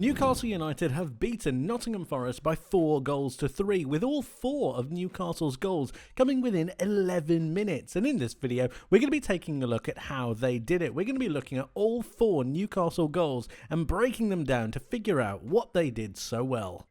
Newcastle United have beaten Nottingham Forest by 4-3, with all 4 of Newcastle's goals coming within 11 minutes. And in this video, we're going to be taking a look at how they did it. We're going to be looking at all 4 Newcastle goals and breaking them down to figure out what they did so well.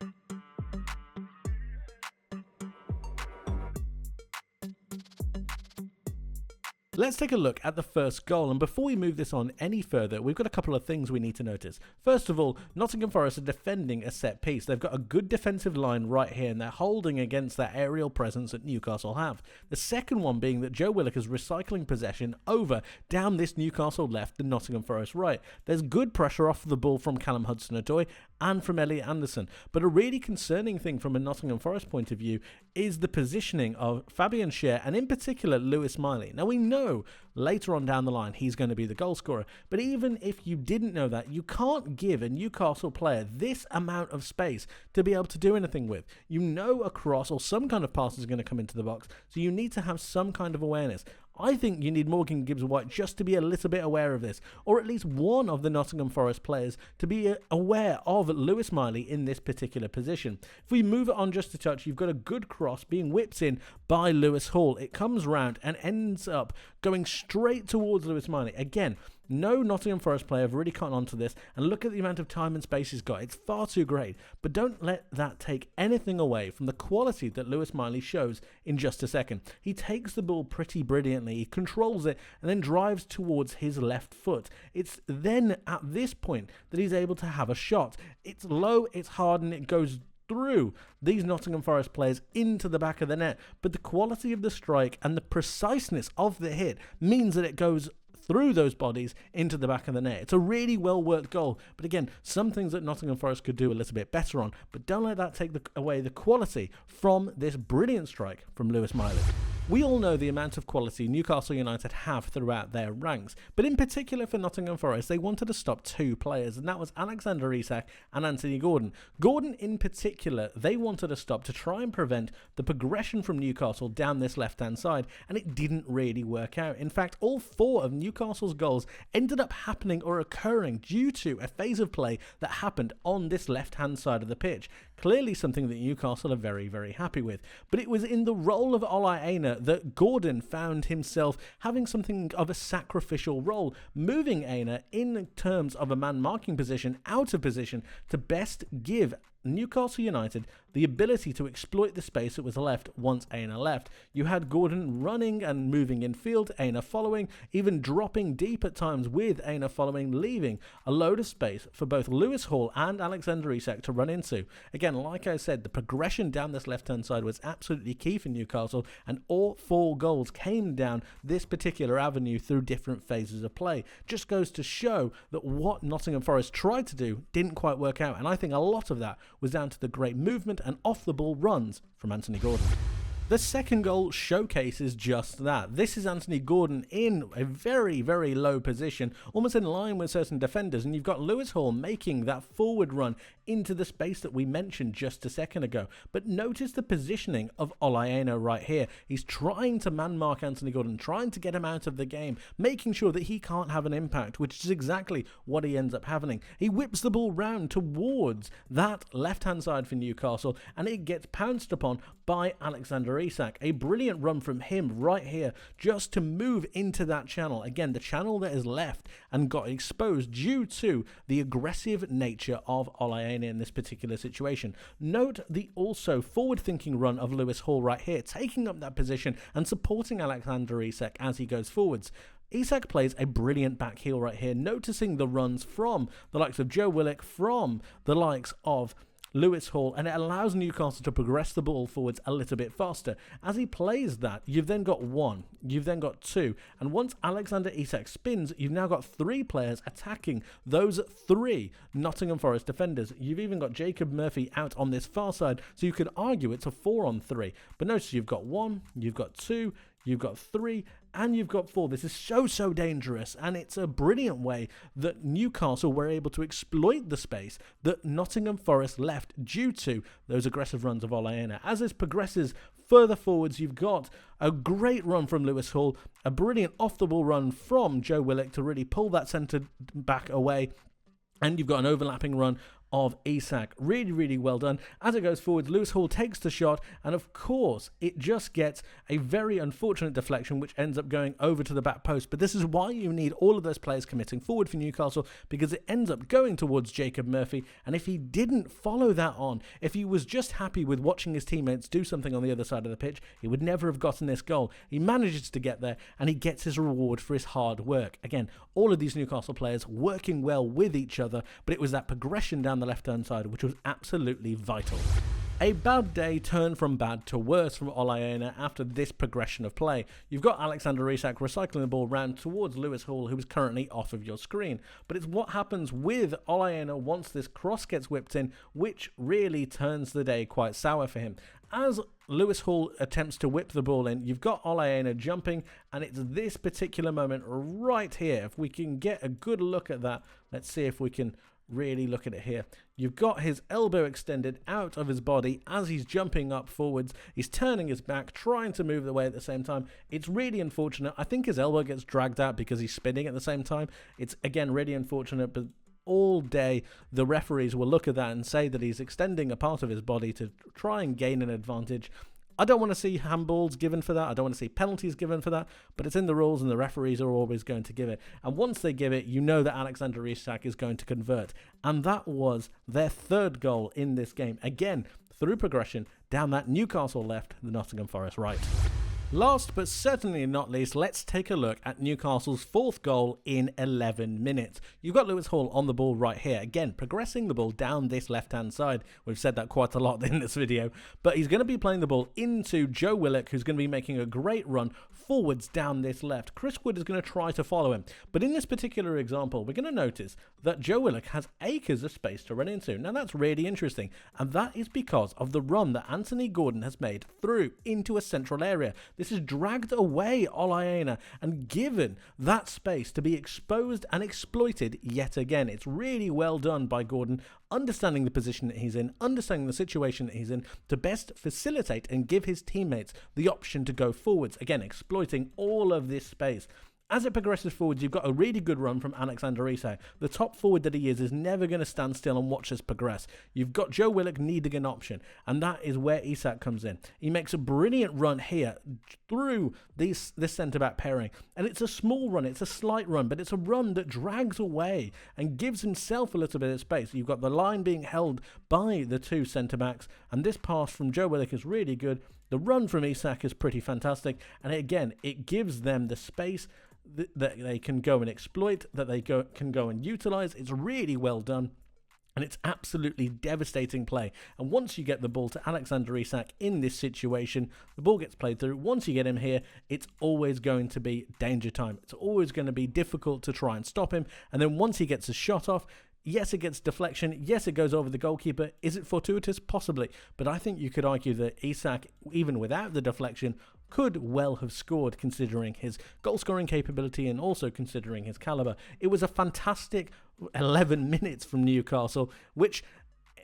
Let's take a look at the first goal, and before we move this on any further, we've got a couple of things we need to notice. First of all, Nottingham Forest are defending a set piece. They've got a good defensive line right here, and they're holding against that aerial presence that Newcastle have. The second one being that Joe Willock is recycling possession over down this Newcastle left and Nottingham Forest right. There's good pressure off the ball from Callum Hudson-Odoi and from Elliot Anderson, but a really concerning thing from a Nottingham Forest point of view is the positioning of Fabian Schär and in particular Lewis Miley. Now we know later on down the line he's going to be the goal scorer, but even if you didn't know that, you can't give a Newcastle player this amount of space to be able to do anything with. You know a cross or some kind of pass is going to come into the box, so you need to have some kind of awareness. I think you need Morgan Gibbs-White just to be a little bit aware of this, or at least one of the Nottingham Forest players to be aware of Lewis Miley in this particular position. If we move it on just a touch, you've got a good cross being whipped in by Lewis Hall. It comes round and ends up going straight towards Lewis Miley. Again, no Nottingham Forest player have really caught on to this, and look at the amount of time and space he's got. It's far too great, but don't let that take anything away from the quality that Lewis Miley shows in just a second. He takes the ball pretty brilliantly, he controls it, and then drives towards his left foot. It's then at this point that he's able to have a shot. It's low, it's hard, and it goes through these Nottingham Forest players into the back of the net, but the quality of the strike and the preciseness of the hit means that it goes through those bodies into the back of the net. It's a really well worked goal, but again, some things that Nottingham Forest could do a little bit better on, but don't let that take away the quality from this brilliant strike from Lewis Miley. We all know the amount of quality Newcastle United have throughout their ranks, but in particular for Nottingham Forest, they wanted to stop 2 players, and that was Alexander Isak and Anthony Gordon. Gordon in particular, they wanted to stop to try and prevent the progression from Newcastle down this left-hand side, and it didn't really work out. In fact, all 4 of Newcastle's goals ended up happening or occurring due to a phase of play that happened on this left-hand side of the pitch. Clearly something that Newcastle are very, very happy with. But it was in the role of Ola Aina that Gordon found himself having something of a sacrificial role, moving Aina in terms of a man marking position out of position to best give Newcastle United the ability to exploit the space that was left once Aina left. You had Gordon running and moving in field, Aina following, even dropping deep at times with Aina following, leaving a load of space for both Lewis Hall and Alexander Isak to run into. Again, like I said, the progression down this left-hand side was absolutely key for Newcastle, and all 4 goals came down this particular avenue through different phases of play. Just goes to show that what Nottingham Forest tried to do didn't quite work out, and I think a lot of that was down to the great movement and off-the-ball runs from Anthony Gordon. The second goal showcases just that. This is Anthony Gordon in a very, very low position, almost in line with certain defenders, and you've got Lewis Hall making that forward run into the space that we mentioned just a second ago. But notice the positioning of Ola Aina right here. He's trying to man-mark Anthony Gordon, trying to get him out of the game, making sure that he can't have an impact, which is exactly what he ends up having. He whips the ball round towards that left-hand side for Newcastle, and it gets pounced upon by Alexander Isak. A brilliant run from him right here just to move into that channel. Again, the channel that is left and got exposed due to the aggressive nature of Ola Aina in this particular situation. Note the also forward-thinking run of Lewis Hall right here, taking up that position and supporting Alexander Isak as he goes forwards. Isak plays a brilliant back heel right here, noticing the runs from the likes of Joe Willock, from the likes of Lewis Hall, and it allows Newcastle to progress the ball forwards a little bit faster. As he plays that, you've then got 1, you've then got 2, and once Alexander Isak spins, you've now got 3 players attacking those 3 Nottingham Forest defenders. You've even got Jacob Murphy out on this far side, so you could argue it's a 4-on-3. But notice you've got 1, you've got 2, you've got 3, and you've got 4. This is so dangerous, and it's a brilliant way that Newcastle were able to exploit the space that Nottingham Forest left due to those aggressive runs of Ola Aina. As this progresses further forwards, you've got a great run from Lewis Hall, a brilliant off-the-ball run from Joe Willock to really pull that centre back away, and you've got an overlapping run of Isak. Really, really well done. As it goes forward, Lewis Hall takes the shot, and of course, it just gets a very unfortunate deflection, which ends up going over to the back post. But this is why you need all of those players committing forward for Newcastle, because it ends up going towards Jacob Murphy. And if he didn't follow that on, if he was just happy with watching his teammates do something on the other side of the pitch, he would never have gotten this goal. He manages to get there, and he gets his reward for his hard work. Again, all of these Newcastle players working well with each other, but it was that progression down the left-hand side which was absolutely vital. A bad day turned from bad to worse from Olayena after this progression of play. You've got Alexander Isak recycling the ball round towards Lewis Hall, who is currently off of your screen. But it's what happens with Olayena once this cross gets whipped in, which really turns the day quite sour for him. As Lewis Hall attempts to whip the ball in, you've got Olayena jumping, and it's this particular moment right here. If we can get a good look at that, let's see if we can really look at it here. You've got his elbow extended out of his body as he's jumping up forwards. He's turning his back, trying to move away at the same time. It's really unfortunate. I think his elbow gets dragged out because he's spinning at the same time. It's, again, really unfortunate, but all day the referees will look at that and say that he's extending a part of his body to try and gain an advantage. I don't want to see handballs given for that. I don't want to see penalties given for that, but it's in the rules and the referees are always going to give it. And once they give it, you know that Alexander Isak is going to convert. And that was their third goal in this game. Again, through progression, down that Newcastle left, the Nottingham Forest right. Last but certainly not least, let's take a look at Newcastle's fourth goal in 11 minutes. You've got Lewis Hall on the ball right here. Again, progressing the ball down this left-hand side. We've said that quite a lot in this video. But he's going to be playing the ball into Joe Willock, who's going to be making a great run forwards down this left. Chris Wood is going to try to follow him. But in this particular example, we're going to notice that Joe Willock has acres of space to run into. Now, that's really interesting. And that is because of the run that Anthony Gordon has made through into a central area. This has dragged away Olayena and given that space to be exposed and exploited yet again. It's really well done by Gordon, understanding the position that he's in, understanding the situation that he's in, to best facilitate and give his teammates the option to go forwards. Again, exploiting all of this space. As it progresses forwards, you've got a really good run from Alexander Isak. The top forward that he is never going to stand still and watch this progress. You've got Joe Willock needing an option, and that is where Isak comes in. He makes a brilliant run here through this centre-back pairing, and it's a small run, it's a slight run, but it's a run that drags away and gives himself a little bit of space. You've got the line being held by the two centre-backs, and this pass from Joe Willock is really good. The run from Isak is pretty fantastic, and again, it gives them the space that they can go and exploit, that they can go and utilize. It's really well done, and it's absolutely devastating play. And once you get the ball to Alexander Isak in this situation, the ball gets played through. Once you get him here, it's always going to be danger time. It's always going to be difficult to try and stop him. And then once he gets a shot off, yes, it gets deflection. Yes, it goes over the goalkeeper. Is it fortuitous? Possibly. But I think you could argue that Isak, even without the deflection, could well have scored, considering his goal-scoring capability and also considering his calibre. It was a fantastic 11 minutes from Newcastle, which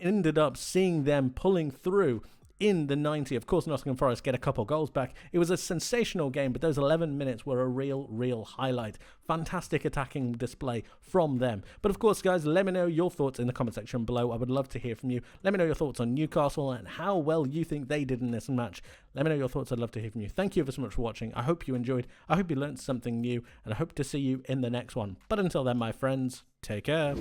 ended up seeing them pulling through in the 90. Of course, Nottingham Forest get a couple goals back. It was a sensational game, but those 11 minutes were a real highlight. Fantastic attacking display from them. But of course, guys, let me know your thoughts in the comment section below. I would love to hear from you. Let me know your thoughts on Newcastle and how well you think they did in this match. Let me know your thoughts. I'd love to hear from you. Thank you ever so much for watching. I hope you enjoyed. I hope you learned something new, and I hope to see you in the next one. But until then, my friends, take care.